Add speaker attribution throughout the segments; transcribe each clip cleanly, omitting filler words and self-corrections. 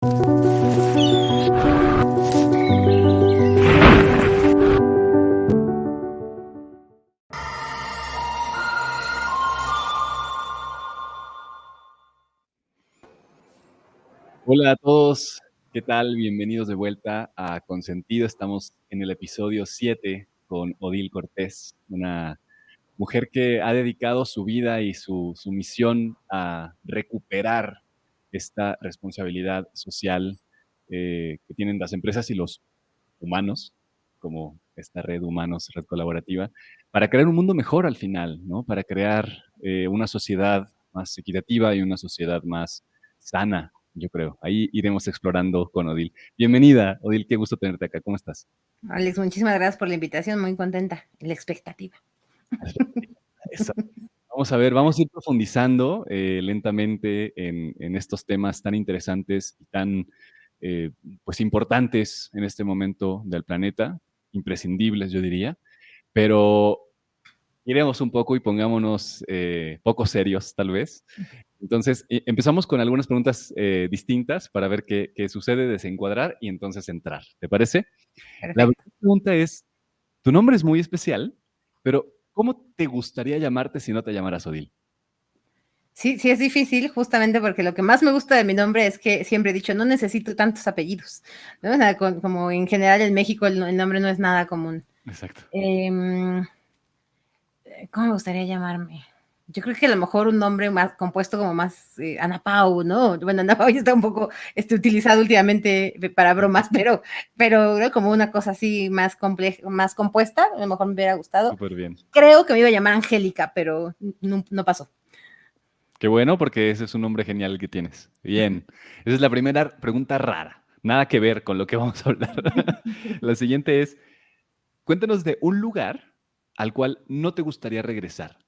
Speaker 1: Hola a todos, ¿qué tal? Bienvenidos de vuelta a Consentido. Estamos en el episodio 7 con Odil Cortés, una mujer que ha dedicado su vida y su misión a recuperar esta responsabilidad social que tienen las empresas y los humanos, como esta red humanos, red colaborativa, para crear un mundo mejor al final, ¿no? Para crear una sociedad más equitativa y una sociedad más sana, yo creo. Ahí iremos explorando con Odil. Bienvenida, Odil, qué gusto tenerte acá. ¿Cómo estás?
Speaker 2: Alex, muchísimas gracias por la invitación, muy contenta, en la expectativa.
Speaker 1: Eso. Vamos a ver, vamos a ir profundizando lentamente en estos temas tan interesantes y tan eh, pues importantes en este momento del planeta, imprescindibles, yo diría, pero iremos un poco y pongámonos poco serios, tal vez. Entonces, empezamos con algunas preguntas distintas para ver qué sucede, desencuadrar y entonces entrar. ¿Te parece? La primera
Speaker 2: Perfecto.
Speaker 1: pregunta es, tu nombre es muy especial, pero ¿cómo te gustaría llamarte si no te llamaras Odil?
Speaker 2: Sí, sí es difícil, justamente porque lo que más me gusta de mi nombre es que siempre he dicho, no necesito tantos apellidos, ¿no? O sea, como en general en México el nombre no es nada común.
Speaker 1: Exacto.
Speaker 2: Em, ¿Cómo me gustaría llamarme? Yo creo que a lo mejor un nombre más compuesto como más Ana Pau, ¿no? Bueno, Ana Pau ya está un poco utilizado últimamente para bromas, pero ¿no? Como una cosa así más compleja, más compuesta, a lo mejor me hubiera gustado.
Speaker 1: Súper bien.
Speaker 2: Creo que me iba a llamar Angélica, pero no pasó.
Speaker 1: Qué bueno, porque ese es un nombre genial que tienes. Bien. Esa es la primera pregunta rara. Nada que ver con lo que vamos a hablar. La siguiente es, cuéntanos de un lugar al cual no te gustaría regresar.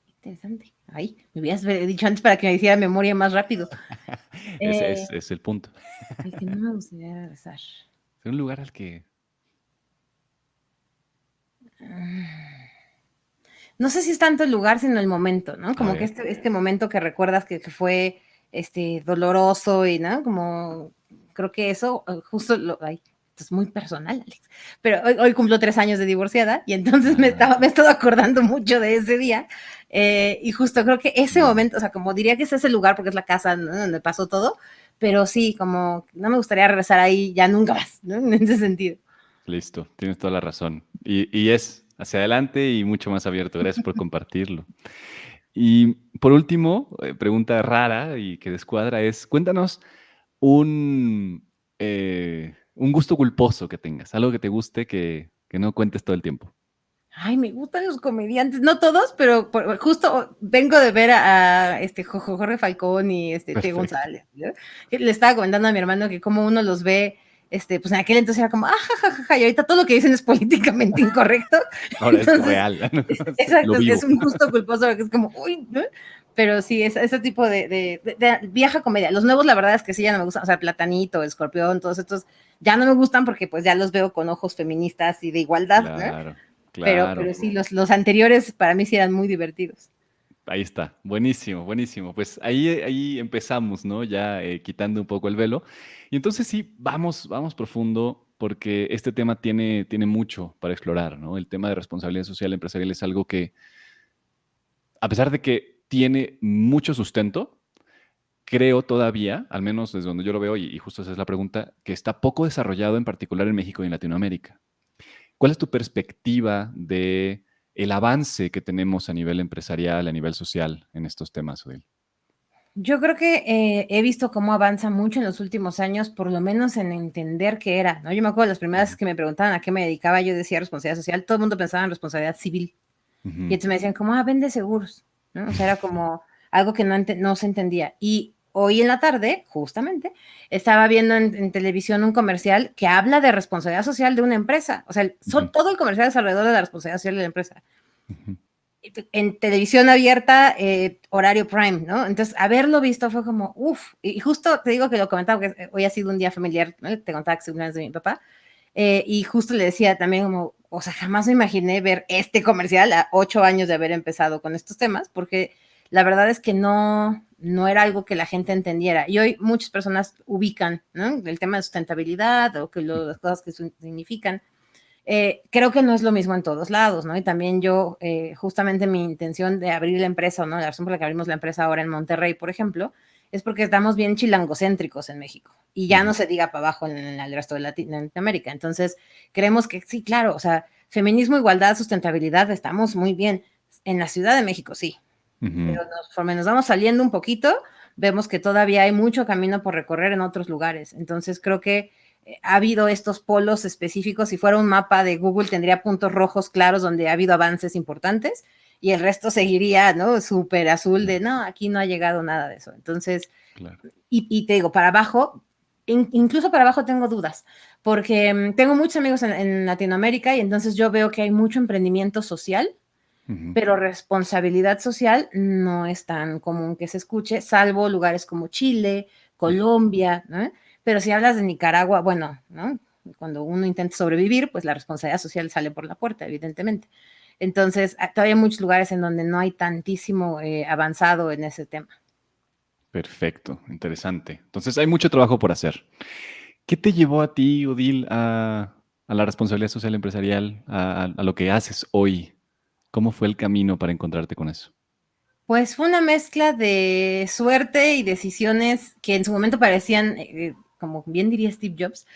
Speaker 2: Interesante. Ay, me hubieras dicho antes para que me hiciera memoria más rápido.
Speaker 1: Ese
Speaker 2: Eh,
Speaker 1: es el punto.
Speaker 2: el que no me gustaría regresar.
Speaker 1: Es un lugar al que...
Speaker 2: No sé si es tanto el lugar, sino el momento, ¿no?
Speaker 1: A
Speaker 2: Como que
Speaker 1: ver.
Speaker 2: este momento que recuerdas que fue doloroso y, ¿no? Como creo que eso justo ay, esto es muy personal, Alex. Pero hoy cumplo 3 años de divorciada y entonces me he estado acordando mucho de ese día. Y justo creo que ese momento, o sea, como diría que es ese lugar porque es la casa, ¿no? Donde pasó todo, pero sí, como no me gustaría regresar ahí ya nunca más, ¿no? En ese sentido.
Speaker 1: Listo, tienes toda la razón. Y es hacia adelante y mucho más abierto. Gracias por compartirlo. Y por último, pregunta rara y que descuadra es, cuéntanos un gusto culposo que tengas, algo que te guste que no cuentes todo el tiempo.
Speaker 2: Ay, me gustan los comediantes, no todos, pero justo vengo de ver a Jorge Falcón y Teo
Speaker 1: Perfecto.
Speaker 2: González, ¿no? Le estaba comentando a mi hermano que como uno los ve, pues en aquel entonces era como, jajaja, y ahorita todo lo que dicen es políticamente incorrecto.
Speaker 1: Ahora es
Speaker 2: Entonces,
Speaker 1: real, lo
Speaker 2: exacto, es
Speaker 1: vivo.
Speaker 2: un gusto culposo porque es como, uy, ¿no? Pero sí, ese tipo de vieja comedia. Los nuevos, la verdad es que sí, ya no me gustan, o sea, Platanito, Escorpión, todos estos, ya no me gustan porque pues ya los veo con ojos feministas y de igualdad, ¿no?
Speaker 1: Claro,
Speaker 2: Pero
Speaker 1: claro.
Speaker 2: sí, los anteriores para mí sí eran muy divertidos.
Speaker 1: Ahí está, buenísimo, buenísimo. Pues ahí empezamos, ¿no? Ya quitando un poco el velo. Y entonces sí, vamos profundo porque este tema tiene mucho para explorar, ¿no? El tema de responsabilidad social empresarial es algo que, a pesar de que tiene mucho sustento, creo todavía, al menos desde donde yo lo veo, y justo esa es la pregunta, que está poco desarrollado en particular en México y en Latinoamérica. ¿Cuál es tu perspectiva de el avance que tenemos a nivel empresarial, a nivel social en estos temas, Odil?
Speaker 2: Yo creo que he visto cómo avanza mucho en los últimos años, por lo menos en entender qué era, ¿no? Yo me acuerdo las primeras
Speaker 1: Ujú.
Speaker 2: que me preguntaban a qué me dedicaba, yo decía responsabilidad social, todo el mundo pensaba en responsabilidad civil. Y
Speaker 1: Ujú.
Speaker 2: entonces me decían, como, vende seguros, ¿no? O sea, era como algo que no se entendía. Y hoy en la tarde, justamente, estaba viendo en televisión un comercial que habla de responsabilidad social de una empresa. O sea,
Speaker 1: Ujú.
Speaker 2: todo el comercial es alrededor de la responsabilidad social de la empresa.
Speaker 1: Ujú.
Speaker 2: En televisión abierta, horario prime, ¿no? Entonces, haberlo visto fue como, uff, y justo te digo que lo comentaba, porque hoy ha sido un día familiar, ¿no? Te contaba que es el cumpleaños de mi papá, y justo le decía también como, o sea, jamás me imaginé ver este comercial a 8 años de haber empezado con estos temas, porque la verdad es que no era algo que la gente entendiera. Y hoy muchas personas ubican, ¿no?, el tema de sustentabilidad o que las cosas que significan. Creo que no es lo mismo en todos lados, ¿no? Y también yo, justamente mi intención de abrir la empresa, ¿no?, la razón por la que abrimos la empresa ahora en Monterrey, por ejemplo, es porque estamos bien chilangocéntricos en México y ya no se diga para abajo en el resto de Latinoamérica. Entonces, creemos que sí, claro, o sea, feminismo, igualdad, sustentabilidad, estamos muy bien. En la Ciudad de México, sí, pero conforme nos vamos saliendo un poquito, vemos que todavía hay mucho camino por recorrer en otros lugares. Entonces, creo que ha habido estos polos específicos. Si fuera un mapa de Google, tendría puntos rojos claros donde ha habido avances importantes y el resto seguiría, ¿no?, súper azul de, no, aquí no ha llegado nada de eso. Entonces,
Speaker 1: Claro.
Speaker 2: y te digo, para abajo, incluso para abajo tengo dudas, porque tengo muchos amigos en Latinoamérica y entonces yo veo que hay mucho emprendimiento social, pero responsabilidad social no es tan común que se escuche, salvo lugares como Chile, Colombia, ¿no? Pero si hablas de Nicaragua, bueno, ¿no?, cuando uno intenta sobrevivir, pues la responsabilidad social sale por la puerta, evidentemente. Entonces, todavía hay muchos lugares en donde no hay tantísimo avanzado en ese tema.
Speaker 1: Perfecto, interesante. Entonces hay mucho trabajo por hacer. ¿Qué te llevó a ti, Odil, a la responsabilidad social empresarial, a lo que haces hoy? ¿Cómo fue el camino para encontrarte con eso?
Speaker 2: Pues fue una mezcla de suerte y decisiones que en su momento parecían, como bien diría Steve Jobs,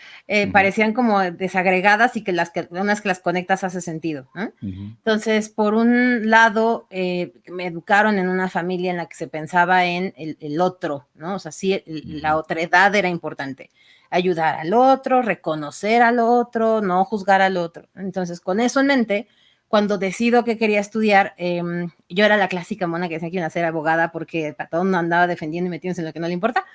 Speaker 2: parecían como desagregadas y que una vez que las conectas hace sentido, ¿no? Entonces, por un lado, me educaron en una familia en la que se pensaba en el otro, ¿no? O sea, sí, la otredad era importante. Ayudar al otro, reconocer al otro, no juzgar al otro. Entonces, con eso en mente, cuando decido que quería estudiar, yo era la clásica mona que decía que iba a ser abogada porque para todo mundo andaba defendiendo y metiéndose en lo que no le importa.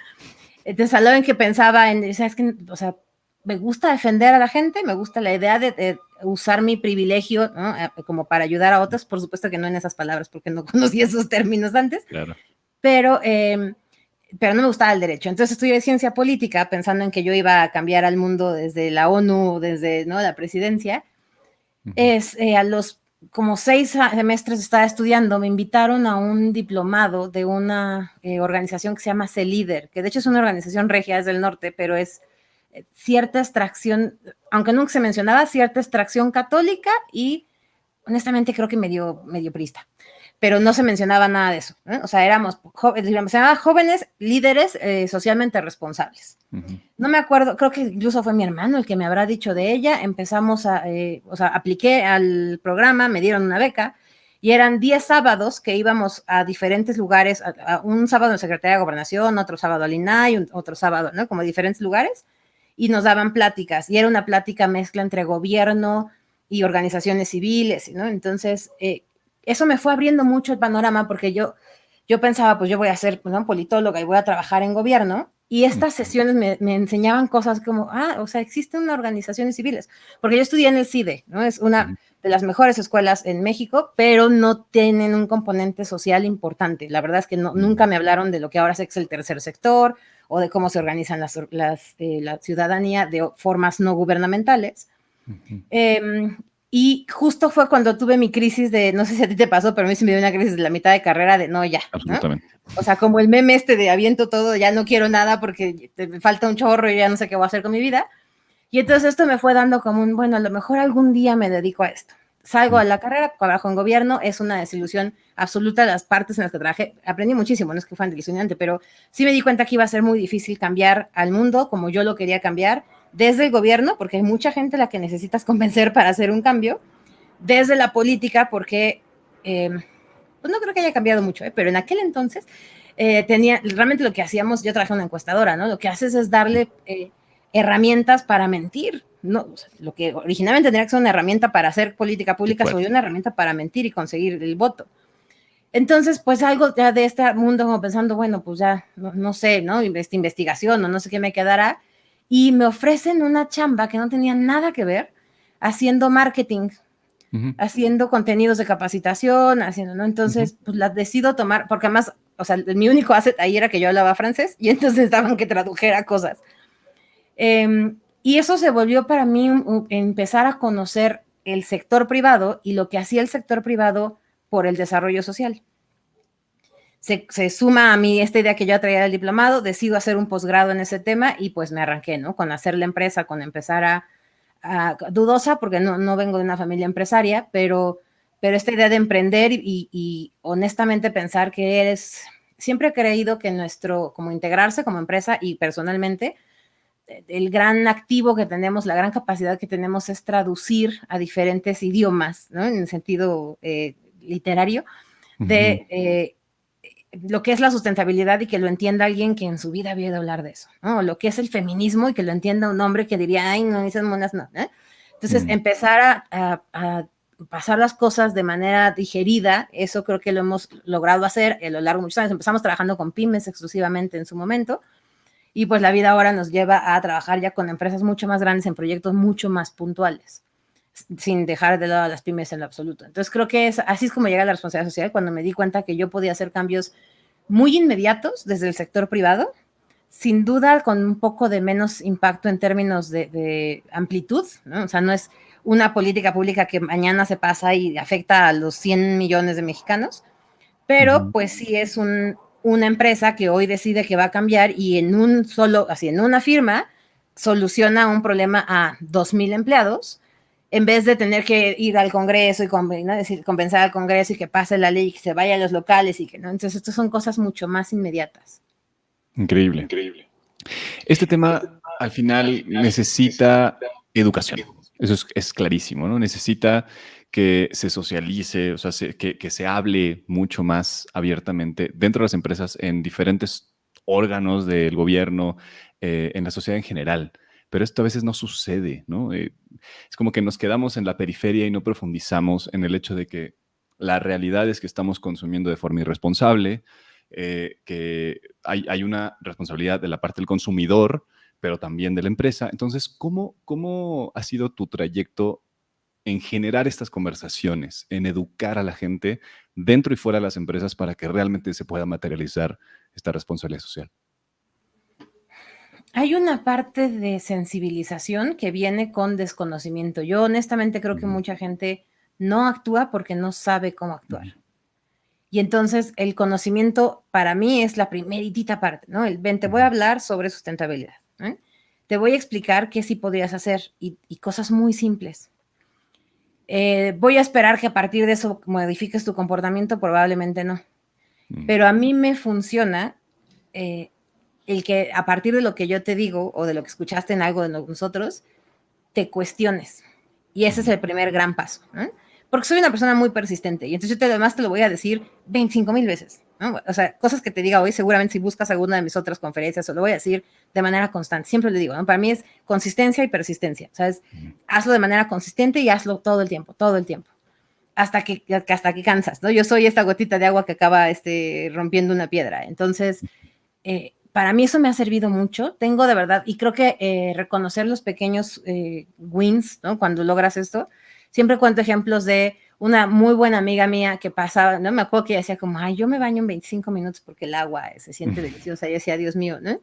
Speaker 2: Entonces, a lo en que pensaba en, ¿sabes qué? O sea, me gusta defender a la gente, me gusta la idea de usar mi privilegio, ¿no?, como para ayudar a otros, por supuesto que no en esas palabras porque no conocía esos términos antes,
Speaker 1: Claro.
Speaker 2: pero no me gustaba el derecho. Entonces estudié ciencia política pensando en que yo iba a cambiar al mundo desde la ONU, desde, ¿no?, la presidencia. A los como 6 semestres estaba estudiando, me invitaron a un diplomado de una organización que se llama CELIDER, que de hecho es una organización regia, es del norte, pero es cierta extracción, aunque nunca se mencionaba, cierta extracción católica y honestamente creo que medio priista, pero no se mencionaba nada de eso, ¿eh? O sea, éramos digamos, se llamaba Jóvenes Líderes Socialmente Responsables. No me acuerdo, creo que incluso fue mi hermano el que me habrá dicho de ella. Empezamos o sea, apliqué al programa, me dieron una beca y eran 10 sábados que íbamos a diferentes lugares, un sábado en Secretaría de Gobernación, otro sábado al INAI, otro sábado, ¿no?, como diferentes lugares, y nos daban pláticas, y era una plática mezcla entre gobierno y organizaciones civiles, ¿no? Entonces, eso me fue abriendo mucho el panorama porque yo pensaba, pues yo voy a ser, ¿no?, politóloga y voy a trabajar en gobierno, y estas sesiones me enseñaban cosas como, o sea, existen organizaciones civiles, porque yo estudié en el CIDE, ¿no? Es una de las mejores escuelas en México, pero no tienen un componente social importante. La verdad es que nunca me hablaron de lo que ahora es el tercer sector o de cómo se organizan la ciudadanía de formas no gubernamentales. Y justo fue cuando tuve mi crisis de, no sé si a ti te pasó, pero a mí sí me dio una crisis de la mitad de carrera de no, ya, ¿no?
Speaker 1: Absolutamente.
Speaker 2: O sea, como el meme de aviento todo, ya no quiero nada porque me falta un chorro y ya no sé qué voy a hacer con mi vida. Y entonces esto me fue dando como bueno, a lo mejor algún día me dedico a esto. Salgo a la carrera, trabajo en gobierno, es una desilusión absoluta las partes en las que trabajé. Aprendí muchísimo, no es que fue desilusionante, pero sí me di cuenta que iba a ser muy difícil cambiar al mundo como yo lo quería cambiar, desde el gobierno, porque hay mucha gente a la que necesitas convencer para hacer un cambio, desde la política, porque pues no creo que haya cambiado mucho, pero en aquel entonces realmente lo que hacíamos, yo trabajé en una encuestadora, ¿no? Lo que haces es darle herramientas para mentir, ¿no? O sea, lo que originalmente tenía que ser una herramienta para hacer política pública se volvió una herramienta para mentir y conseguir el voto. Entonces, pues algo ya de este mundo como pensando, bueno, pues ya, no sé, ¿no? Investigación o no sé qué me quedará. Y me ofrecen una chamba que no tenía nada que ver haciendo marketing, haciendo contenidos de capacitación, ¿no? Entonces, pues la decido tomar, porque además, o sea, mi único asset ahí era que yo hablaba francés y entonces estaban que tradujera cosas. Y eso se volvió para mí empezar a conocer el sector privado y lo que hacía el sector privado por el desarrollo social. se suma a mí esta idea que yo traía del diplomado, decido hacer un posgrado en ese tema y pues me arranqué, ¿no? Con hacer la empresa, con empezar dudosa, porque no vengo de una familia empresaria, pero esta idea de emprender y honestamente pensar que siempre he creído que como integrarse como empresa y personalmente, el gran activo que tenemos, la gran capacidad que tenemos es traducir a diferentes idiomas, ¿no? En el sentido literario, de lo que es la sustentabilidad y que lo entienda alguien que en su vida había oído hablar de eso, ¿no? O lo que es el feminismo y que lo entienda un hombre que diría, ay, no, esas monas no, ¿eh? Entonces, empezar a pasar las cosas de manera digerida, eso creo que lo hemos logrado hacer a lo largo de muchos años. Empezamos trabajando con pymes exclusivamente en su momento, y pues la vida ahora nos lleva a trabajar ya con empresas mucho más grandes en proyectos mucho más puntuales, sin dejar de lado a las pymes en lo absoluto. Entonces creo que así es como llega la responsabilidad social, cuando me di cuenta que yo podía hacer cambios muy inmediatos desde el sector privado, sin duda con un poco de menos impacto en términos de amplitud, ¿no? O sea, no es una política pública que mañana se pasa y afecta a los 100 millones de mexicanos, pero pues sí es una empresa que hoy decide que va a cambiar y en una firma soluciona un problema a 2,000 empleados, en vez de tener que ir al Congreso y convencer al Congreso y que pase la ley y que se vaya a los locales y que no. Entonces, estas son cosas mucho más inmediatas.
Speaker 1: Increíble. Este tema al final necesita educación. Eso es clarísimo, ¿no? Necesita que se socialice, o sea, que se hable mucho más abiertamente dentro de las empresas, en diferentes órganos del gobierno, en la sociedad en general. Pero esto a veces no sucede, ¿no? Es como que nos quedamos en la periferia y no profundizamos en el hecho de que la realidad es que estamos consumiendo de forma irresponsable, que hay una responsabilidad de la parte del consumidor, pero también de la empresa. Entonces, ¿cómo ha sido tu trayecto en generar estas conversaciones, en educar a la gente dentro y fuera de las empresas para que realmente se pueda materializar esta responsabilidad social?
Speaker 2: Hay una parte de sensibilización que viene con desconocimiento. Yo honestamente creo que mucha gente no actúa porque no sabe cómo actuar. Y entonces el conocimiento para mí es la primeritita parte, ¿no? Te voy a hablar sobre sustentabilidad, ¿eh? Te voy a explicar qué sí podrías hacer y cosas muy simples. Voy a esperar que a partir de eso modifiques tu comportamiento, probablemente no. Pero a mí me funciona el que a partir de lo que yo te digo o de lo que escuchaste en algo de nosotros, te cuestiones. Y ese es el primer gran paso, ¿eh? Porque soy una persona muy persistente y entonces además te lo voy a decir 25,000 veces, ¿no? O sea, cosas que te diga hoy, seguramente si buscas alguna de mis otras conferencias, lo voy a decir de manera constante. Siempre le digo, ¿no? Para mí es consistencia y persistencia, ¿sabes? Hazlo de manera consistente y hazlo todo el tiempo, hasta que cansas, ¿no? Yo soy esta gotita de agua que acaba rompiendo una piedra. Entonces, para mí eso me ha servido mucho. Tengo de verdad, y creo que reconocer los pequeños wins, ¿no? Cuando logras esto. Siempre cuento ejemplos de una muy buena amiga mía que pasaba, ¿no? Me acuerdo que ella decía como, ay, yo me baño en 25 minutos porque el agua se siente deliciosa. Y yo decía, Dios mío, ¿no?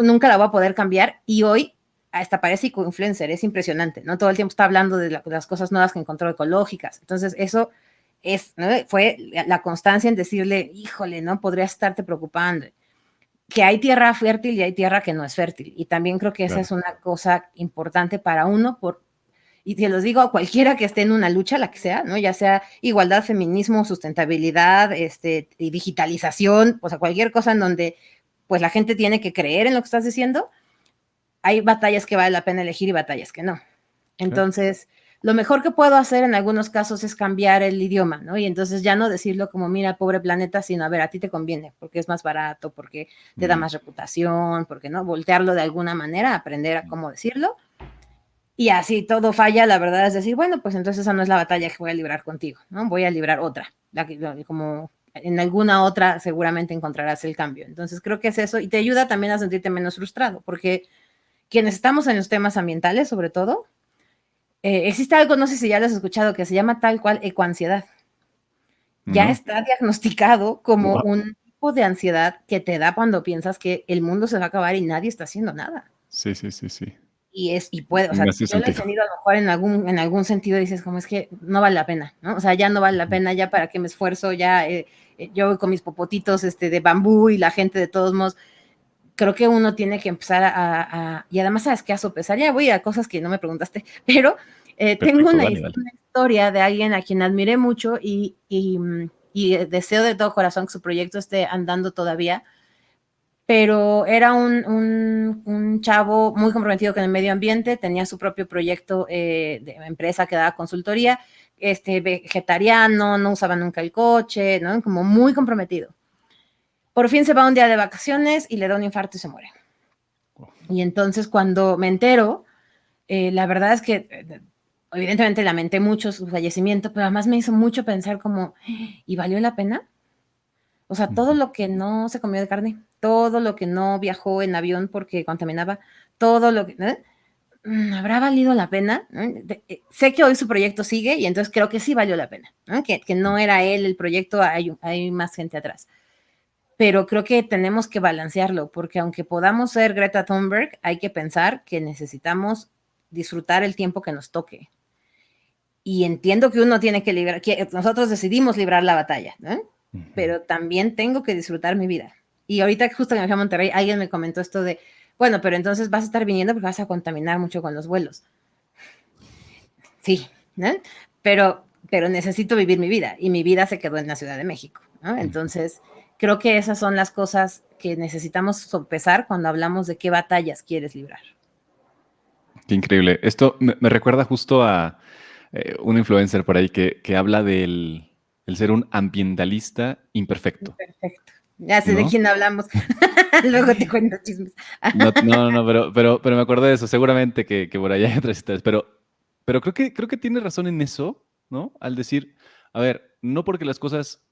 Speaker 2: Nunca la voy a poder cambiar. Y hoy hasta parece influencer, es impresionante, ¿no? Todo el tiempo está hablando de las cosas nuevas que encontró ecológicas. Entonces, eso ¿no? Fue la constancia en decirle, híjole, ¿no? Podría estarte preocupando. Que hay tierra fértil y hay tierra que no es fértil. Y también creo que esa es una cosa importante para uno, y te los digo a cualquiera que esté en una lucha, la que sea, ¿no? Ya sea igualdad, feminismo, sustentabilidad, y digitalización, o sea, cualquier cosa en donde pues la gente tiene que creer en lo que estás diciendo. Hay batallas que vale la pena elegir y batallas que no. Entonces, lo mejor que puedo hacer en algunos casos es cambiar el idioma, ¿no? Y entonces ya no decirlo como, mira, pobre planeta, sino, a ver, a ti te conviene, porque es más barato, porque te da más reputación, porque, ¿no? Voltearlo de alguna manera, aprender a cómo decirlo. Y así todo falla, la verdad es decir, bueno, pues entonces esa no es la batalla que voy a librar contigo, ¿no? Voy a librar otra, como en alguna otra seguramente encontrarás el cambio. Entonces creo que es eso y te ayuda también a sentirte menos frustrado, porque quienes estamos en los temas ambientales, sobre todo, existe algo, no sé si ya lo has escuchado, que se llama tal cual ecoansiedad. Ya está diagnosticado como un tipo de ansiedad que te da cuando piensas que el mundo se va a acabar y nadie está haciendo nada.
Speaker 1: Sí, sí, sí, sí.
Speaker 2: y puede, o sea,
Speaker 1: Hace
Speaker 2: yo lo he
Speaker 1: sentido.
Speaker 2: tenido a lo mejor en algún sentido, dices, como es que no vale la pena, ¿no? O sea, ya no vale la pena, ya para qué me esfuerzo, ya yo voy con mis popotitos de bambú y la gente de todos modos, creo que uno tiene que empezar y además, ¿sabes qué? A sopesar, ya voy a cosas que no me preguntaste, pero tengo
Speaker 1: Perfecto, dale, dale.
Speaker 2: una historia de alguien a quien admiré mucho y deseo de todo corazón que su proyecto esté andando todavía, pero era un chavo muy comprometido con el medio ambiente, tenía su propio proyecto de empresa que daba consultoría, vegetariano, no usaba nunca el coche, ¿no? Como muy comprometido. Por fin se va un día de vacaciones y le da un infarto y se muere. Y entonces cuando me entero, la verdad es que evidentemente lamenté mucho su fallecimiento, pero además me hizo mucho pensar como, ¿y valió la pena? O sea, todo lo que no se comió de carne, todo lo que no viajó en avión porque contaminaba, todo lo que... ¿Habrá valido la pena? Sé que hoy su proyecto sigue y entonces creo que sí valió la pena, ¿no? Que no era él el proyecto, hay más gente atrás. Pero creo que tenemos que balancearlo, porque aunque podamos ser Greta Thunberg, hay que pensar que necesitamos disfrutar el tiempo que nos toque. Y entiendo que uno tiene que librar, que nosotros decidimos librar la batalla, ¿no? Pero también tengo que disfrutar mi vida. Y ahorita justo que me fui a Monterrey, alguien me comentó esto de, bueno, pero entonces vas a estar viniendo porque vas a contaminar mucho con los vuelos. Sí, ¿no? Pero necesito vivir mi vida y mi vida se quedó en la Ciudad de México, ¿no? Entonces, creo que esas son las cosas que necesitamos sopesar cuando hablamos de qué batallas quieres librar.
Speaker 1: Qué increíble. Esto me recuerda justo a un influencer por ahí que habla del el ser un ambientalista imperfecto,
Speaker 2: Perfecto. Ya sé de
Speaker 1: ¿no?
Speaker 2: quién hablamos. Luego te cuento chismes.
Speaker 1: No, no, no, pero me acordé de eso. Seguramente que por allá hay otras historias. Pero creo que tiene razón en eso, ¿no? Al decir, a ver, no porque las cosas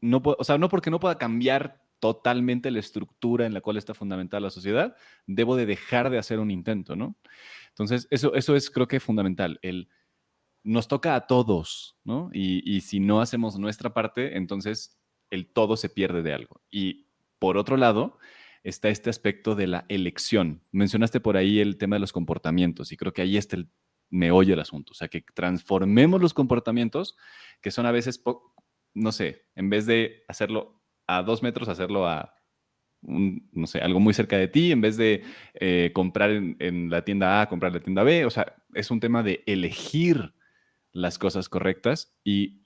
Speaker 1: o sea, no porque no pueda cambiar totalmente la estructura en la cual está fundamentada la sociedad, debo de dejar de hacer un intento, ¿no? Entonces, eso es creo que fundamental. Nos toca a todos, ¿no? Y si no hacemos nuestra parte, entonces el todo se pierde de algo. Y por otro lado, está este aspecto de la elección. Mencionaste por ahí el tema de los comportamientos y creo que ahí está el meollo del asunto. O sea, que transformemos los comportamientos que son a veces, no sé, en vez de hacerlo a 2 metros, hacerlo a no sé, algo muy cerca de ti, en vez de comprar en la tienda A, comprar en la tienda B. O sea, es un tema de elegir las cosas correctas y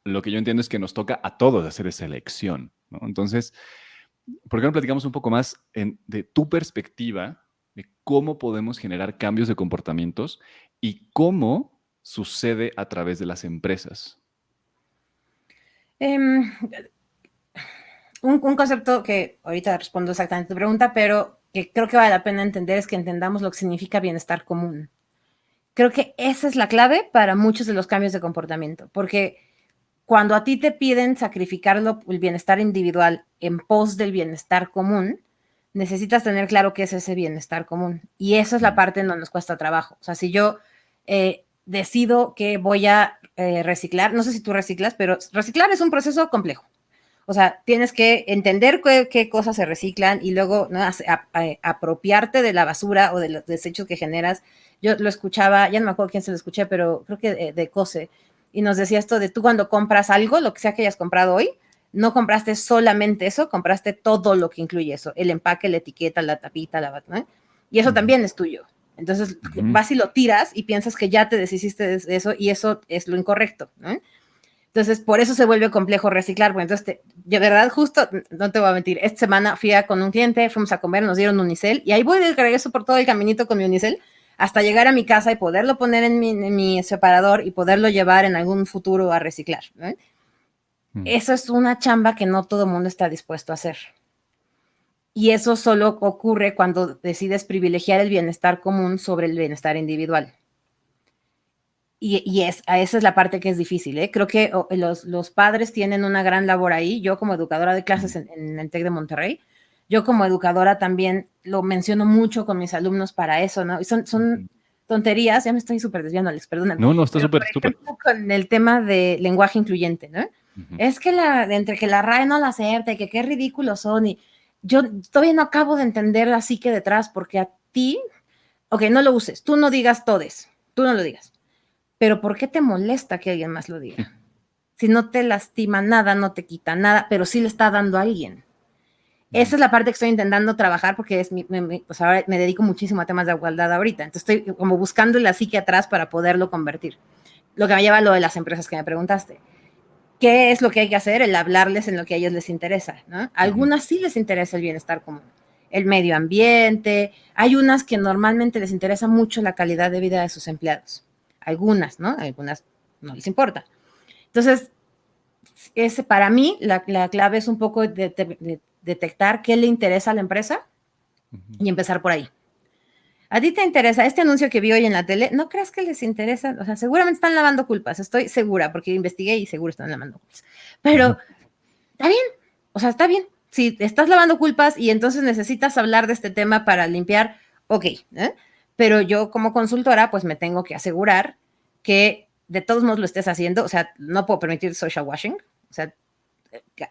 Speaker 1: lo que yo entiendo es que nos toca a todos hacer esa elección, ¿no? Entonces, ¿por qué no platicamos un poco más de tu perspectiva de cómo podemos generar cambios de comportamientos y cómo sucede a través de las empresas?
Speaker 2: Um, un concepto que ahorita respondo exactamente a tu pregunta, pero que creo que vale la pena entender es que entendamos lo que significa bienestar común. Creo que esa es la clave para muchos de los cambios de comportamiento, porque cuando a ti te piden sacrificarlo, el bienestar individual en pos del bienestar común, necesitas tener claro qué es ese bienestar común. Y esa es la parte en donde nos cuesta trabajo. O sea, si yo decido que voy a reciclar, no sé si tú reciclas, pero reciclar es un proceso complejo. O sea, tienes que entender qué cosas se reciclan y luego, ¿no?, apropiarte de la basura o de los desechos que generas. Yo lo escuchaba, ya no me acuerdo quién se lo escuché, pero creo que de Cose, y nos decía esto de tú cuando compras algo, lo que sea que hayas comprado hoy, no compraste solamente eso, compraste todo lo que incluye eso, el empaque, la etiqueta, la tapita, ¿no? Y eso también es tuyo. Entonces vas y lo tiras y piensas que ya te deshiciste de eso y eso es lo incorrecto, ¿no? Entonces, por eso se vuelve complejo reciclar. Bueno, entonces, de verdad, justo, no te voy a mentir, esta semana fui con un cliente, fuimos a comer, nos dieron unicel, y ahí voy de regreso por todo el caminito con mi unicel, hasta llegar a mi casa y poderlo poner en mi separador y poderlo llevar en algún futuro a reciclar, ¿no? Eso es una chamba que no todo el mundo está dispuesto a hacer. Y eso solo ocurre cuando decides privilegiar el bienestar común sobre el bienestar individual. Esa es la parte que es difícil, ¿eh? Creo que los padres tienen una gran labor ahí. Yo como educadora de clases en el TEC de Monterrey, yo como educadora también lo menciono mucho con mis alumnos para eso, ¿no? Y son tonterías, ya me estoy súper desviando, Alex, perdóname.
Speaker 1: No, no, está
Speaker 2: Pero,
Speaker 1: súper,
Speaker 2: por
Speaker 1: súper.
Speaker 2: ejemplo, con el tema de lenguaje incluyente, ¿no? Es que entre que la RAE no la acepta y que qué ridículos son, y yo todavía no acabo de entender la psique detrás, porque a ti, ok, no lo uses, tú no digas todes, tú no lo digas, pero ¿por qué te molesta que alguien más lo diga? Si no te lastima nada, no te quita nada, pero sí le está dando a alguien. Esa es la parte que estoy intentando trabajar porque es pues ahora me dedico muchísimo a temas de igualdad ahorita. Entonces estoy como buscando la psique atrás para poderlo convertir. Lo que me lleva a lo de las empresas que me preguntaste. ¿Qué es lo que hay que hacer? El hablarles en lo que a ellos les interesa, ¿no? A algunas sí les interesa el bienestar común, el medio ambiente. Hay unas que normalmente les interesa mucho la calidad de vida de sus empleados. Algunas, ¿no? Algunas no les importa. Entonces, para mí, la clave es un poco de detectar qué le interesa a la empresa y empezar por ahí. ¿A ti te interesa este anuncio que vi hoy en la tele? ¿No crees que les interesa? O sea, seguramente están lavando culpas, estoy segura, porque investigué y seguro están lavando culpas. Pero está bien, o sea, está bien. Si estás lavando culpas y entonces necesitas hablar de este tema para limpiar, ok, ¿eh? Pero yo como consultora, pues me tengo que asegurar que de todos modos lo estés haciendo. O sea, no puedo permitir social washing. O sea,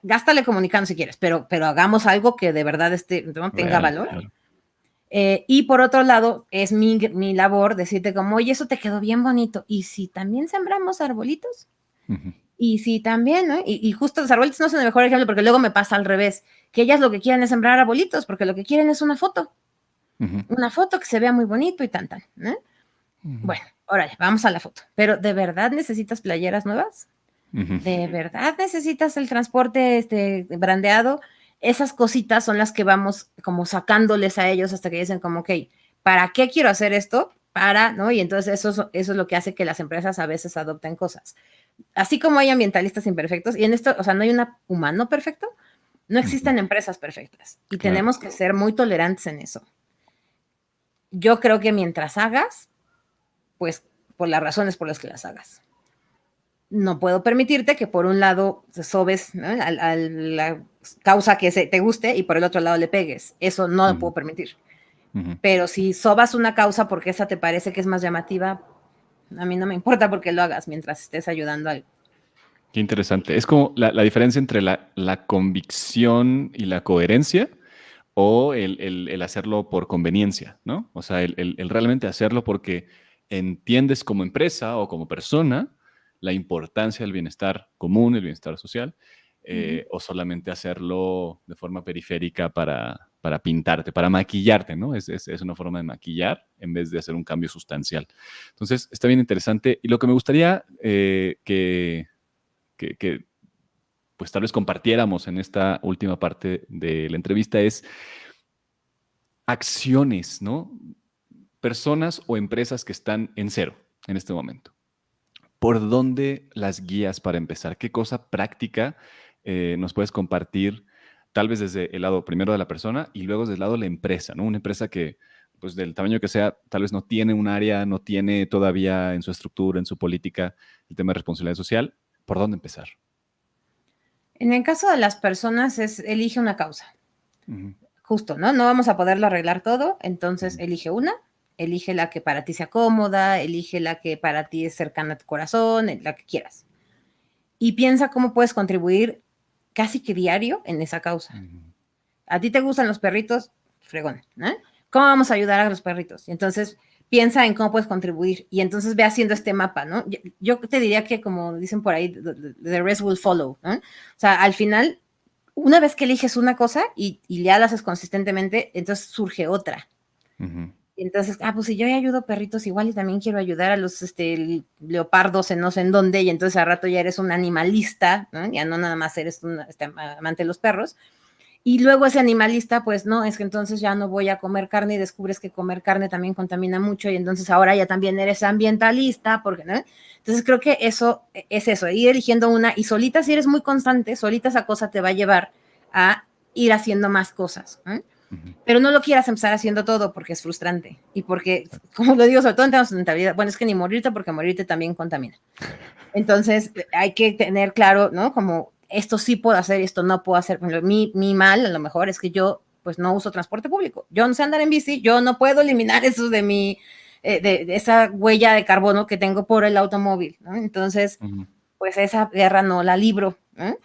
Speaker 2: gástale comunicando si quieres, pero hagamos algo que de verdad ¿no? tenga
Speaker 1: Real,
Speaker 2: valor.
Speaker 1: claro.
Speaker 2: Y por otro lado, es mi labor decirte como, oye, eso te quedó bien bonito. ¿Y si también sembramos arbolitos? Y si también, ¿no? Y justo los arbolitos no son el mejor ejemplo porque luego me pasa al revés, que ellas lo que quieren es sembrar arbolitos porque lo que quieren es una foto que se vea muy bonito y tan, ¿no? Bueno, órale, vamos a la foto. Pero ¿de verdad necesitas playeras nuevas? ¿De verdad necesitas el transporte brandeado? Esas cositas son las que vamos como sacándoles a ellos hasta que dicen como, ok, ¿para qué quiero hacer esto? ¿No? Y entonces eso es lo que hace que las empresas a veces adopten cosas. Así como hay ambientalistas imperfectos, y en esto, o sea, no hay un humano perfecto, no existen empresas perfectas. Y
Speaker 1: Claro.
Speaker 2: tenemos que ser muy tolerantes en eso. Yo creo que mientras hagas, pues por las razones por las que las hagas. No puedo permitirte que por un lado sobes, ¿no? a la causa que te guste y por el otro lado le pegues. Eso no lo puedo permitir. Pero si sobas una causa porque esa te parece que es más llamativa, a mí no me importa porque lo hagas mientras estés ayudando a algo.
Speaker 1: Qué interesante. Es como la diferencia entre la convicción y la coherencia o el hacerlo por conveniencia, ¿no? O sea, el realmente hacerlo porque entiendes como empresa o como persona la importancia del bienestar común, el bienestar social, o solamente hacerlo de forma periférica para pintarte, para maquillarte, ¿no? Es una forma de maquillar en vez de hacer un cambio sustancial. Entonces, está bien interesante. Y lo que me gustaría que pues tal vez compartiéramos en esta última parte de la entrevista es acciones, ¿no? Personas o empresas que están en cero en este momento. ¿Por dónde las guías para empezar? ¿Qué cosa práctica nos puedes compartir, tal vez desde el lado primero de la persona y luego desde el lado de la empresa, ¿no? Una empresa que, pues del tamaño que sea, tal vez no tiene un área, no tiene todavía en su estructura, en su política, el tema de responsabilidad social. ¿Por dónde empezar?
Speaker 2: En el caso de las personas elige una causa. Justo, ¿no? No vamos a poderlo arreglar todo, entonces elige una, elige la que para ti sea cómoda, elige la que para ti es cercana a tu corazón, la que quieras. Y piensa cómo puedes contribuir casi que diario en esa causa. ¿A ti te gustan los perritos? Fregón, ¿no? ¿Cómo vamos a ayudar a los perritos? Y entonces piensa en cómo puedes contribuir y entonces ve haciendo este mapa, ¿no? Yo te diría que, como dicen por ahí, the rest will follow, ¿no? O sea, al final, una vez que eliges una cosa y ya la haces consistentemente, entonces surge otra. Y entonces, pues si yo ya ayudo perritos igual y también quiero ayudar a los leopardos en no sé en dónde, y entonces al rato ya eres un animalista, ¿no? Ya no nada más eres un amante de los perros. Y luego ese animalista, pues no, es que entonces ya no voy a comer carne y descubres que comer carne también contamina mucho y entonces ahora ya también eres ambientalista, porque, ¿no? Entonces creo que eso es eso, ir eligiendo una y solita, si eres muy constante, solita esa cosa te va a llevar a ir haciendo más cosas, ¿no? Pero no lo quieras empezar haciendo todo porque es frustrante y porque, como lo digo, sobre todo en temas de sustentabilidad, bueno, es que ni morirte porque morirte también contamina. Entonces hay que tener claro, ¿no? Como esto sí puedo hacer y esto no puedo hacer. Mi mal, a lo mejor, es que yo pues no uso transporte público. Yo no sé andar en bici, yo no puedo eliminar eso de esa huella de carbono que tengo por el automóvil, ¿no? Entonces, pues esa guerra no la libro, ¿no?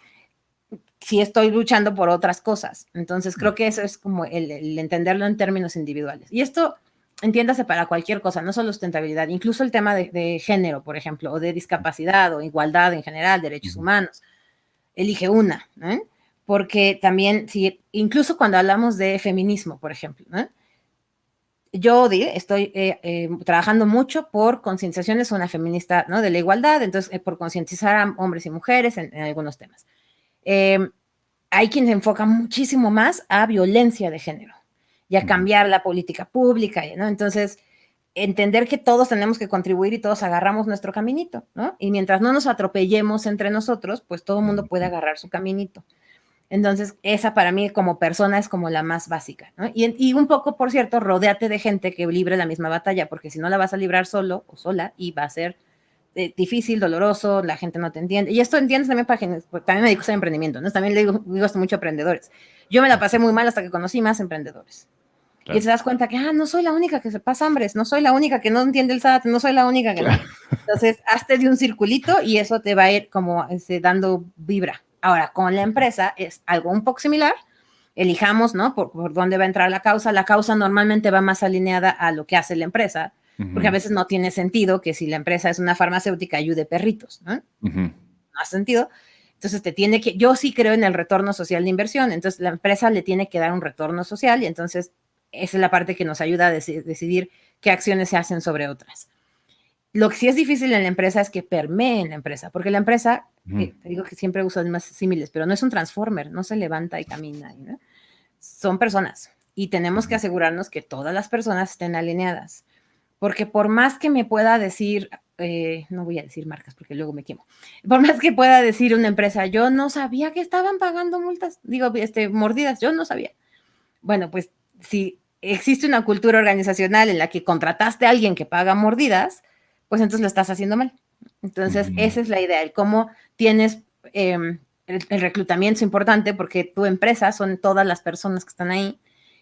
Speaker 2: Si estoy luchando por otras cosas. Entonces, creo que eso es como el entenderlo en términos individuales. Y esto entiéndase para cualquier cosa, no solo sustentabilidad, incluso el tema de género, por ejemplo, o de discapacidad o igualdad en general, derechos
Speaker 1: Ujú,
Speaker 2: humanos, elige una, ¿no? Porque también, si, incluso cuando hablamos de feminismo, por ejemplo, ¿no? Yo estoy trabajando mucho por concientizaciones, una feminista, ¿no? De la igualdad, entonces por concientizar a hombres y mujeres en algunos temas. Eh, Hay quien se enfoca muchísimo más a violencia de género y a
Speaker 1: ujú,
Speaker 2: cambiar la política pública, ¿no? Entonces, entender que todos tenemos que contribuir y todos agarramos nuestro caminito, ¿no? Y mientras no nos atropellemos entre nosotros, pues todo el mundo puede
Speaker 1: ujú.
Speaker 2: agarrar su caminito. Entonces, esa para mí como persona es como la más básica, ¿no? Y un poco, por cierto, rodéate de gente que libre la misma batalla, porque si no la vas a librar solo o sola y va a ser difícil, doloroso, la gente no te entiende. Y esto entiendes también para quienes, también me dedico a hacer emprendimiento, ¿no? También le digo esto mucho a emprendedores. Yo me la pasé muy mal hasta que conocí más emprendedores. Y te
Speaker 1: Claro,
Speaker 2: das cuenta que, no soy la única que se pasa hambres, no soy la única que no entiende el SAT, no soy la única que no.
Speaker 1: claro.
Speaker 2: Entonces, hazte de un circulito y eso te va a ir como dando vibra. Ahora, con la empresa es algo un poco similar. Elijamos, ¿no? Por dónde va a entrar la causa. La causa normalmente va más alineada a lo que hace la empresa, porque a
Speaker 1: Ujú,
Speaker 2: veces no tiene sentido que si la empresa es una farmacéutica ayude perritos, ¿no?
Speaker 1: ujú,
Speaker 2: No hace sentido. Entonces te tiene que, yo sí creo en el retorno social de inversión, entonces la empresa le tiene que dar un retorno social y entonces esa es la parte que nos ayuda a decidir qué acciones se hacen sobre otras. Lo que sí es difícil en la empresa es que permee en la empresa, porque la empresa,
Speaker 1: ujú,
Speaker 2: te digo que siempre uso más símiles, pero no es un transformer, no se levanta y camina, ¿no? Son personas y tenemos que
Speaker 1: ujú.
Speaker 2: asegurarnos que todas las personas estén alineadas, porque por más que me pueda decir, no voy a decir marcas porque luego me quemo, por más que pueda decir una empresa, yo no sabía que estaban pagando multas, digo, mordidas, yo no sabía. Bueno, pues si existe una cultura organizacional en la que contrataste a alguien que paga mordidas, pues entonces lo estás haciendo mal. Entonces,
Speaker 1: Ujú,
Speaker 2: esa es la idea, el cómo tienes el reclutamiento es importante porque tu empresa son todas las personas que están ahí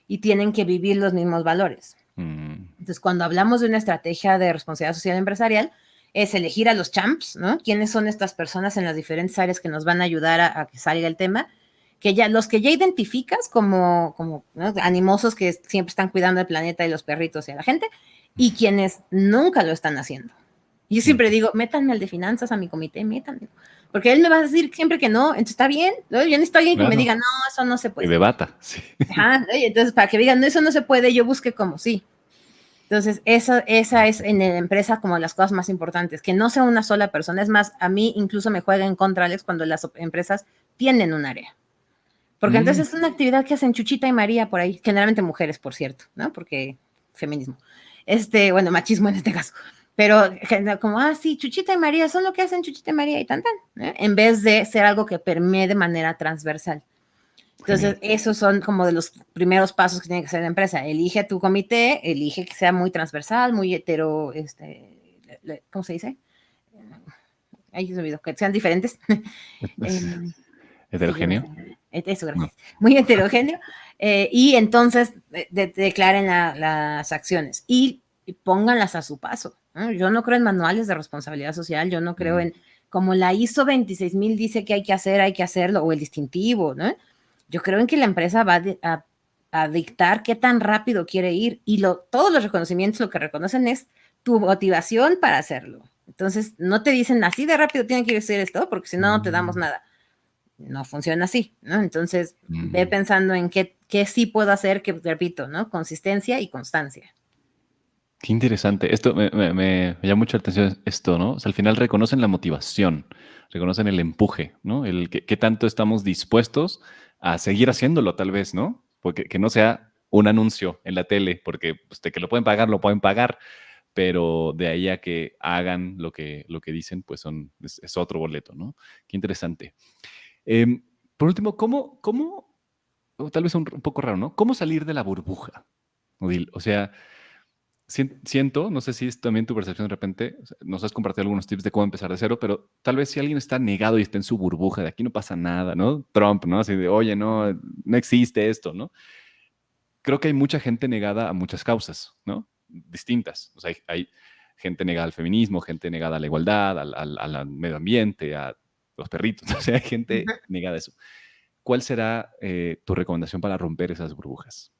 Speaker 2: y tienen que vivir los mismos valores.
Speaker 1: mm,
Speaker 2: Entonces, cuando hablamos de una estrategia de responsabilidad social empresarial, es elegir a los champs, ¿no? ¿Quiénes son estas personas en las diferentes áreas que nos van a ayudar a que salga el tema? Que ya, los que ya identificas como ¿no? Animosos que siempre están cuidando el planeta y los perritos y a la gente, y quienes nunca lo están haciendo. Yo siempre
Speaker 1: ujú.
Speaker 2: digo, métanme al de finanzas a mi comité, métanme. Porque él me va a decir siempre que no, entonces está bien, ¿no? Yo necesito a alguien que me
Speaker 1: Claro,
Speaker 2: diga, no, eso no se
Speaker 1: que
Speaker 2: puede.
Speaker 1: debata, sí.
Speaker 2: Ajá, ¿no? Y entonces para que digan, no, eso no se puede, yo busque como sí. Entonces, esa es en la empresa como las cosas más importantes, que no sea una sola persona. Es más, a mí incluso me juega en contra, Alex, cuando las empresas tienen un área. Porque
Speaker 1: Mm,
Speaker 2: entonces es una actividad que hacen Chuchita y María por ahí, generalmente mujeres, por cierto, ¿no? Porque feminismo. Bueno, machismo en este caso. Pero como, sí, Chuchita y María son lo que hacen Chuchita y María y tan, en vez de ser algo que permee de manera transversal.
Speaker 1: genial.
Speaker 2: Entonces, esos son como de los primeros pasos que tiene que hacer la empresa. Elige a tu comité, elige que sea muy transversal, muy hetero, ¿cómo se dice? Ahí se me olvidó, que sean diferentes. Em, sí, yo no
Speaker 1: ¿Heterogéneo?
Speaker 2: sé. Eso,
Speaker 1: No.
Speaker 2: gracias. Muy heterogéneo. Y entonces declaren las acciones y pónganlas a su paso, ¿no? Yo no creo en manuales de responsabilidad social, yo no creo
Speaker 1: Mm,
Speaker 2: en, como la ISO 26000 dice que hay que hacerlo, o el distintivo, ¿no? Yo creo en que la empresa va a dictar qué tan rápido quiere ir y todos los reconocimientos lo que reconocen es tu motivación para hacerlo. Entonces, no te dicen así de rápido tiene que ser esto, porque si no, no te damos
Speaker 1: mm,
Speaker 2: nada. No funciona así, ¿no? Entonces, ve
Speaker 1: mm.
Speaker 2: pensando en qué sí puedo hacer, que repito, ¿no? Consistencia y constancia.
Speaker 1: Qué interesante. Esto me llama mucho la atención esto, ¿no? O sea, al final reconocen la motivación, reconocen el empuje, ¿no? El qué tanto estamos dispuestos a seguir haciéndolo, tal vez, ¿no? Porque que no sea un anuncio en la tele, porque pues, de que lo pueden pagar, pero de ahí a que hagan lo que dicen, pues es otro boleto, ¿no? Qué interesante. Em, por último, o tal vez un poco raro, ¿no? ¿Cómo salir de la burbuja, Odil? O sea, siento, no sé si es también tu percepción de repente, o sea, nos has compartido algunos tips de cómo empezar de cero, pero tal vez si alguien está negado y está en su burbuja, de aquí no pasa nada, ¿no? Trump, ¿no? Así de, oye, no, no existe esto, ¿no? Creo que hay mucha gente negada a muchas causas, ¿no? Distintas. O sea, hay gente negada al feminismo, gente negada a la igualdad, al medio ambiente, a los perritos, o sea, hay gente
Speaker 2: Ujú.
Speaker 1: negada a eso. ¿Cuál será tu recomendación para romper esas burbujas?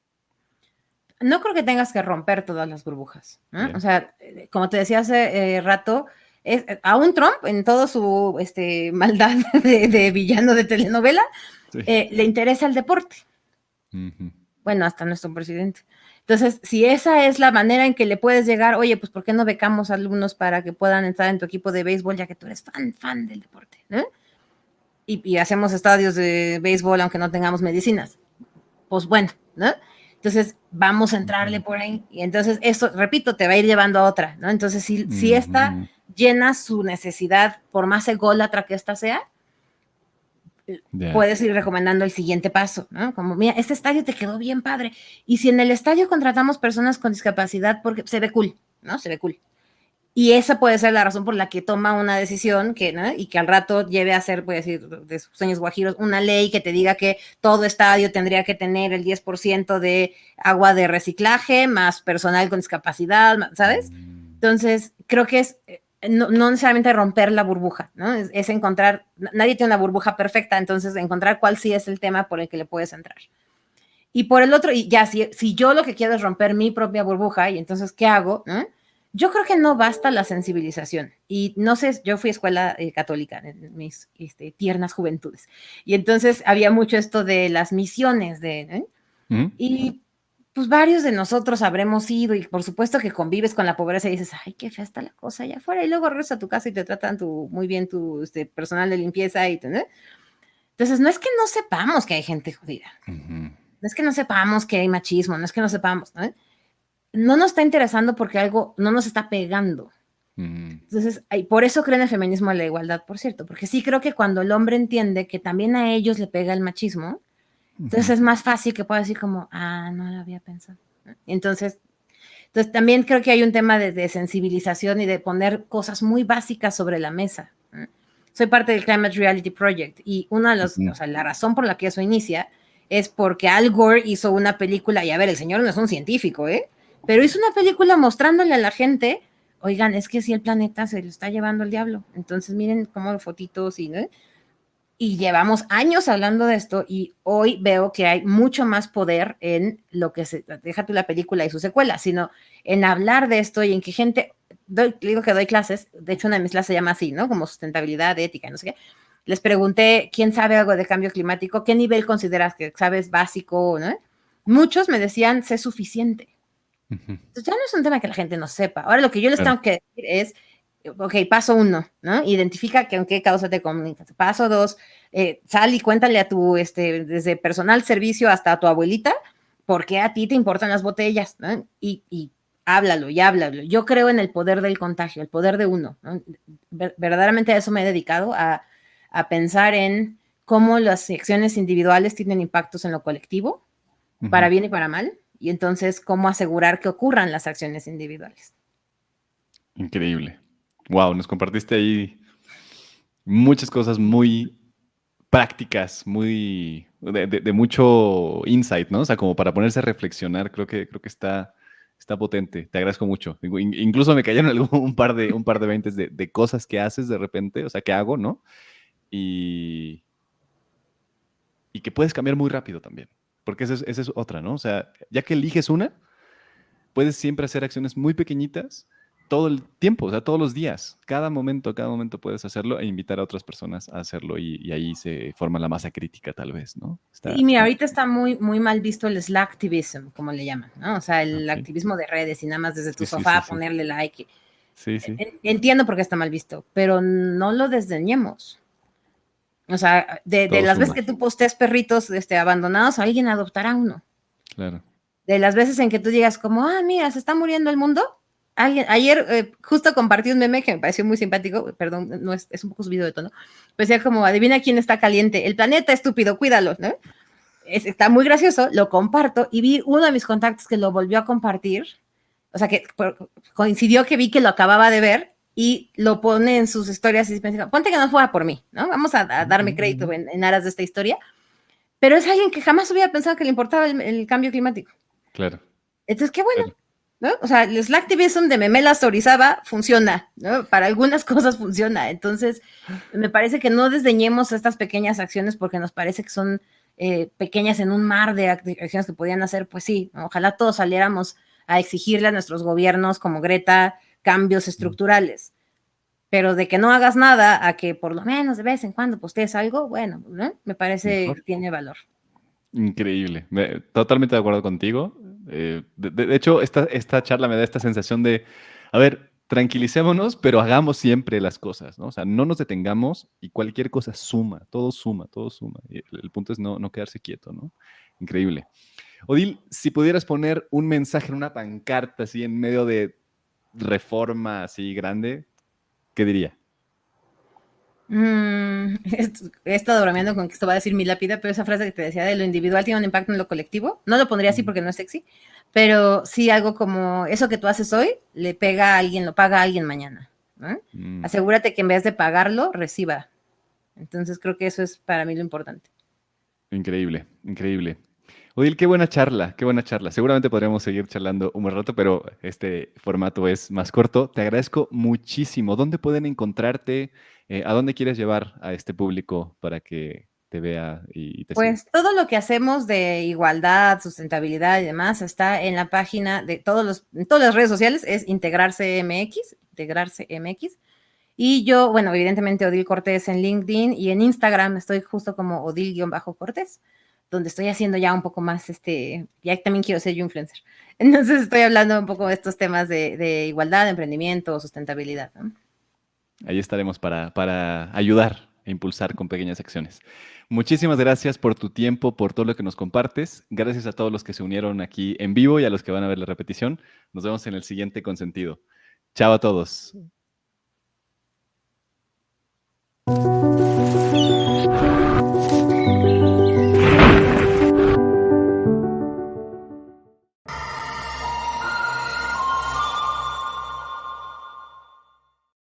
Speaker 2: No creo que tengas que romper todas las burbujas, ¿no?
Speaker 1: Bien.
Speaker 2: O sea, como te decía hace rato, aún Trump, en toda su maldad de villano de telenovela,
Speaker 1: Sí.
Speaker 2: le interesa el deporte.
Speaker 1: Ujú.
Speaker 2: Bueno, hasta nuestro presidente. Entonces, si esa es la manera en que le puedes llegar, oye, pues ¿por qué no becamos alumnos para que puedan entrar en tu equipo de béisbol, ya que tú eres fan del deporte, ¿no? Y hacemos estadios de béisbol aunque no tengamos medicinas. Pues bueno, ¿no? Entonces, vamos a entrarle
Speaker 1: Ujú.
Speaker 2: por ahí. Y entonces, eso, repito, te va a ir llevando a otra, ¿no? Entonces, si esta
Speaker 1: Ujú.
Speaker 2: llena su necesidad, por más ególatra que esta sea,
Speaker 1: Ya.
Speaker 2: puedes ir recomendando el siguiente paso, ¿no? Como, mira, este estadio te quedó bien padre. Y si en el estadio contratamos personas con discapacidad, porque se ve cool, ¿no? Se ve cool. Y esa puede ser la razón por la que toma una decisión que, ¿no? Y que al rato lleve a ser, voy a decir, de sus sueños guajiros, una ley que te diga que todo estadio tendría que tener el 10% de agua de reciclaje, más personal con discapacidad, ¿sabes?
Speaker 1: Mm.
Speaker 2: Entonces, creo que es no necesariamente romper la burbuja, ¿no? Es encontrar, nadie tiene una burbuja perfecta, entonces encontrar cuál sí es el tema por el que le puedes entrar. Y por el otro, y ya, si yo lo que quiero es romper mi propia burbuja, y entonces, ¿qué hago? ¿No? Yo creo que no basta la sensibilización. Y no sé, yo fui a escuela católica en mis tiernas juventudes. Y entonces había mucho esto de las misiones,
Speaker 1: Ujú.
Speaker 2: y pues varios de nosotros habremos ido, y por supuesto que convives con la pobreza y dices, ay, qué fea está la cosa allá afuera, y luego regresas a tu casa y te tratan muy bien tu personal de limpieza. ¿No? Entonces, no es que no sepamos que hay gente jodida,
Speaker 1: Ujú.
Speaker 2: no es que no sepamos que hay machismo, no es que no sepamos, ¿no? No nos está interesando porque algo no nos está pegando.
Speaker 1: Ujú.
Speaker 2: Entonces, por eso creo en el feminismo de la igualdad, por cierto, porque sí creo que cuando el hombre entiende que también a ellos le pega el machismo, entonces
Speaker 1: Ujú.
Speaker 2: es más fácil que pueda decir como, no lo había pensado, ¿no? Entonces también creo que hay un tema de sensibilización y de poner cosas muy básicas sobre la mesa, ¿no? Soy parte del Climate Reality Project y una de los,
Speaker 1: Ujú.
Speaker 2: o sea, la razón por la que eso inicia es porque Al Gore hizo una película, y a ver, el señor no es un científico, pero hizo una película mostrándole a la gente, oigan, es que si el planeta se lo está llevando el diablo, entonces miren cómo fotitos y, ¿no? Y llevamos años hablando de esto y hoy veo que hay mucho más poder en lo que deja tú la película y su secuela, sino en hablar de esto y en que gente, digo que doy clases, de hecho una de mis clases se llama así, ¿no? Como sustentabilidad, ética, no sé qué. Les pregunté, ¿quién sabe algo de cambio climático? ¿Qué nivel consideras que sabes básico, no? Muchos me decían, sé suficiente.
Speaker 1: Ujú.
Speaker 2: Entonces ya no es un tema que la gente no sepa. Ahora lo que yo les
Speaker 1: Claro.
Speaker 2: tengo que decir es, ok, paso 1, ¿no? Identifica que en qué causa te comunicas. Paso 2, sal y cuéntale a tu, desde personal servicio hasta a tu abuelita, por qué a ti te importan las botellas, ¿no? Y háblalo, y háblalo. Yo creo en el poder del contagio, el poder de uno, ¿no? Verdaderamente a eso me he dedicado, a pensar en cómo las acciones individuales tienen impactos en lo colectivo,
Speaker 1: Ujú.
Speaker 2: para bien y para mal, y entonces cómo asegurar que ocurran las acciones individuales.
Speaker 1: Increíble. Wow, nos compartiste ahí muchas cosas muy prácticas, muy de mucho insight, ¿no? O sea, como para ponerse a reflexionar, creo que está potente. Te agradezco mucho. Incluso me cayeron un par de veintes de cosas que haces de repente, o sea, que hago, ¿no? Y, y que puedes cambiar muy rápido también. Porque esa es otra, ¿no? O sea, ya que eliges una, puedes siempre hacer acciones muy pequeñitas todo el tiempo, o sea, todos los días. Cada momento puedes hacerlo e invitar a otras personas a hacerlo y ahí se forma la masa crítica tal vez, ¿no?
Speaker 2: Y mira, ahorita está muy mal visto el slacktivism, como le llaman, ¿no? O sea, el
Speaker 1: Ok.
Speaker 2: activismo de redes y nada más desde tu
Speaker 1: Sí, sí, sí,
Speaker 2: sofá
Speaker 1: sí.
Speaker 2: ponerle like.
Speaker 1: Sí, sí.
Speaker 2: Entiendo por qué está mal visto, pero no lo desdeñemos. O sea, de
Speaker 1: Todo
Speaker 2: las veces
Speaker 1: suma.
Speaker 2: que tú posteas perritos abandonados, alguien adoptará uno.
Speaker 1: Claro.
Speaker 2: De las veces en que tú digas como, mira, se está muriendo el mundo. Ayer justo compartí un meme que me pareció muy simpático, perdón, no es un poco subido de tono, pues decía como, adivina quién está caliente, el planeta estúpido, cuídalo, ¿no? Está muy gracioso, lo comparto y vi uno de mis contactos que lo volvió a compartir, o sea, que coincidió que vi que lo acababa de ver y lo pone en sus historias y dice, ponte que no fuera por mí, ¿no? Vamos a darme crédito en aras de esta historia, pero es alguien que jamás hubiera pensado que le importaba el cambio climático.
Speaker 1: Claro.
Speaker 2: Entonces, qué bueno,
Speaker 1: Claro.
Speaker 2: ¿no? O sea, el slacktivism de Memelas Orizaba funciona, ¿no? Para algunas cosas funciona. Entonces, me parece que no desdeñemos estas pequeñas acciones porque nos parece que son pequeñas en un mar de acciones que podían hacer, pues sí, ¿no? Ojalá todos saliéramos a exigirle a nuestros gobiernos como Greta cambios estructurales. Pero de que no hagas nada a que por lo menos de vez en cuando postees algo, bueno, ¿no? Me parece
Speaker 1: Mejor.
Speaker 2: que tiene valor.
Speaker 1: Increíble. Totalmente de acuerdo contigo. De hecho, esta charla me da esta sensación de, a ver, tranquilicémonos, pero hagamos siempre las cosas, ¿no? O sea, no nos detengamos y cualquier cosa suma, todo suma, todo suma. Y el punto es no quedarse quieto, ¿no? Increíble. Odil, si pudieras poner un mensaje en una pancarta así en medio de reforma así grande, ¿qué diría?
Speaker 2: He estado bromeando con que esto va a decir mi lápida, pero esa frase que te decía de lo individual tiene un impacto en lo colectivo, no lo pondría así porque no es sexy, pero sí algo como eso que tú haces hoy le pega a alguien, lo paga a alguien mañana, ¿no? Asegúrate que en vez de pagarlo, reciba. Entonces creo que eso es para mí lo importante.
Speaker 1: Increíble, increíble. Odil, qué buena charla, qué buena charla. Seguramente podríamos seguir charlando un buen rato, pero este formato es más corto. Te agradezco muchísimo. ¿Dónde pueden encontrarte? ¿A dónde quieres llevar a este público para que te vea y te siga?
Speaker 2: Pues todo lo que hacemos de igualdad, sustentabilidad y demás está en la página de en todas las redes sociales, es Integrarse MX, Integrarse MX. Y yo, bueno, evidentemente Odil Cortés en LinkedIn y en Instagram estoy justo como Odil-Cortés, donde estoy haciendo ya un poco más, ya también quiero ser yo influencer. Entonces estoy hablando un poco de estos temas de igualdad, de emprendimiento, sustentabilidad, ¿no?
Speaker 1: Ahí estaremos para ayudar e impulsar con pequeñas acciones. Muchísimas gracias por tu tiempo, por todo lo que nos compartes. Gracias a todos los que se unieron aquí en vivo y a los que van a ver la repetición. Nos vemos en el siguiente Consentido. Chao a todos.